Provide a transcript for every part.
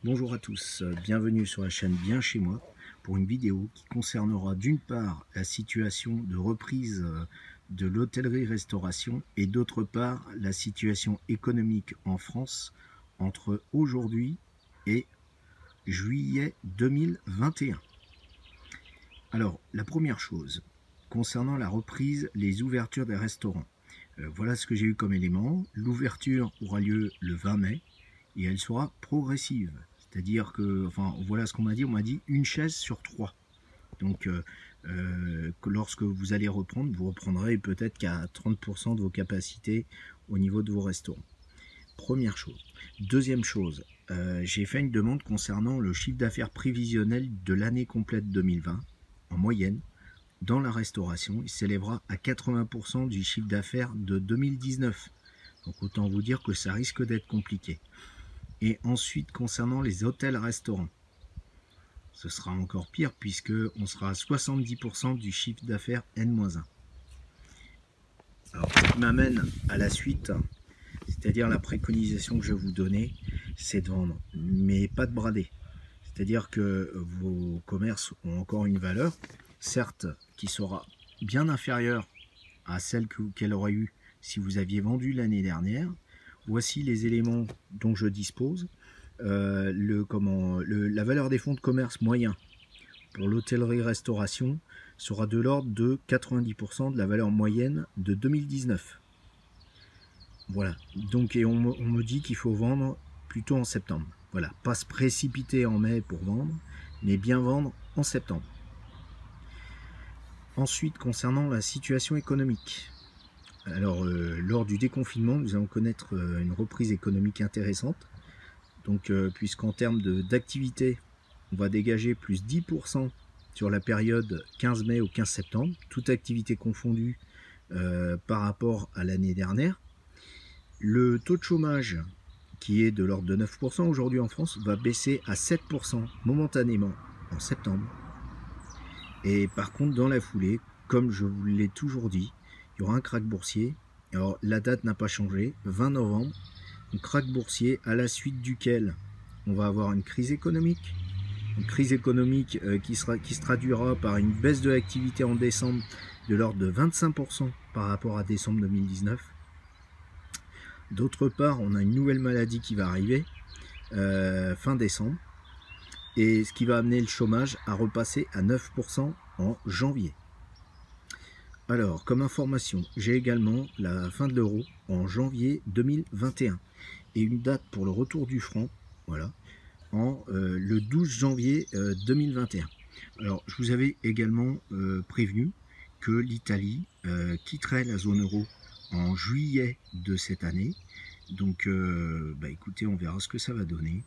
Bonjour à tous, bienvenue sur la chaîne Bien Chez Moi pour une vidéo qui concernera d'une part la situation de reprise de l'hôtellerie-restauration et d'autre part la situation économique en France entre aujourd'hui et juillet 2021. Alors, la première chose, concernant la reprise, les ouvertures des restaurants. Voilà ce que j'ai eu comme élément. L'ouverture aura lieu le 20 mai et elle sera progressive. C'est-à-dire que, enfin, voilà ce qu'on m'a dit. On m'a dit une chaise sur 3. Donc, que lorsque vous allez reprendre, vous reprendrez peut-être qu'à 30% de vos capacités au niveau de vos restaurants. Première chose. Deuxième chose, j'ai fait une demande concernant le chiffre d'affaires prévisionnel de l'année complète 2020. En moyenne, dans la restauration, il s'élèvera à 80% du chiffre d'affaires de 2019. Donc autant vous dire que ça risque d'être compliqué. Et ensuite, concernant les hôtels-restaurants, ce sera encore pire puisque on sera à 70% du chiffre d'affaires N-1. Alors, ce qui m'amène à la suite, c'est-à-dire la préconisation que je vais vous donner, c'est de vendre, mais pas de brader. C'est-à-dire que vos commerces ont encore une valeur, certes, qui sera bien inférieure à celle qu'elle aurait eue si vous aviez vendu l'année dernière. Voici les éléments dont je dispose. La valeur des fonds de commerce moyen pour l'hôtellerie-restauration sera de l'ordre de 90% de la valeur moyenne de 2019. Voilà, donc et on me dit qu'il faut vendre plutôt en septembre. Voilà, pas se précipiter en mai pour vendre, mais bien vendre en septembre. Ensuite, concernant la situation économique. Alors, lors du déconfinement, nous allons connaître une reprise économique intéressante. Donc, puisqu'en termes d'activité, on va dégager plus 10% sur la période 15 mai au 15 septembre, toute activité confondue par rapport à l'année dernière. Le taux de chômage, qui est de l'ordre de 9% aujourd'hui en France, va baisser à 7% momentanément en septembre. Et par contre, dans la foulée, comme je vous l'ai toujours dit, il y aura un krach boursier. Alors, la date n'a pas changé, 20 novembre, un krach boursier à la suite duquel on va avoir une crise économique. Une crise économique qui se traduira par une baisse de l'activité en décembre de l'ordre de 25% par rapport à décembre 2019. D'autre part, on a une nouvelle maladie qui va arriver fin décembre. Et ce qui va amener le chômage à repasser à 9% en janvier. Alors, comme information, j'ai également la fin de l'euro en janvier 2021 et une date pour le retour du franc, voilà, le 12 janvier 2021. Alors, je vous avais également prévenu que l'Italie quitterait la zone euro en juillet de cette année. Donc, écoutez, on verra ce que ça va donner.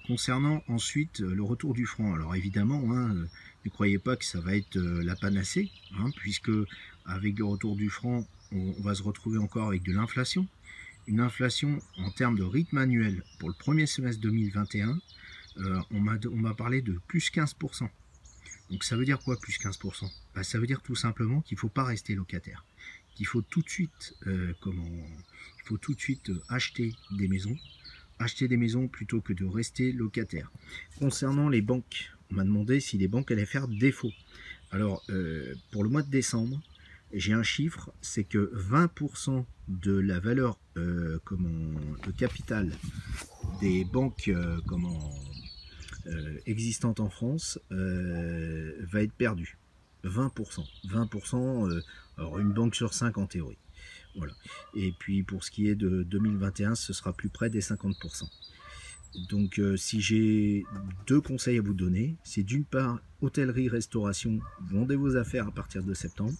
Concernant ensuite le retour du franc, alors évidemment, ne croyez pas que ça va être la panacée, puisque avec le retour du franc, on va se retrouver encore avec de l'inflation. Une inflation en termes de rythme annuel pour le premier semestre 2021, on m'a parlé de plus 15%. Donc ça veut dire quoi plus 15%? Ça veut dire tout simplement qu'il ne faut pas rester locataire. Qu'il faut tout de suite, acheter des maisons. Acheter des maisons plutôt que de rester locataire. Concernant les banques, on m'a demandé si les banques allaient faire défaut. Alors, pour le mois de décembre, j'ai un chiffre, c'est que 20% de la valeur de capital des banques existantes en France va être perdue. 20%. 20%, alors une banque sur 5 en théorie. Voilà. Et puis pour ce qui est de 2021, ce sera plus près des 50%. Donc si j'ai deux conseils à vous donner, c'est d'une part, hôtellerie-restauration, vendez vos affaires à partir de septembre.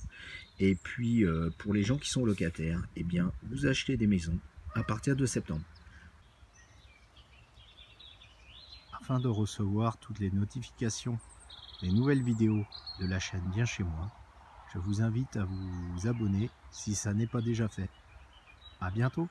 Et puis pour les gens qui sont locataires, eh bien vous achetez des maisons à partir de septembre. Afin de recevoir toutes les notifications des nouvelles vidéos de la chaîne Bien Chez Moi, je vous invite à vous abonner si ça n'est pas déjà fait. À bientôt!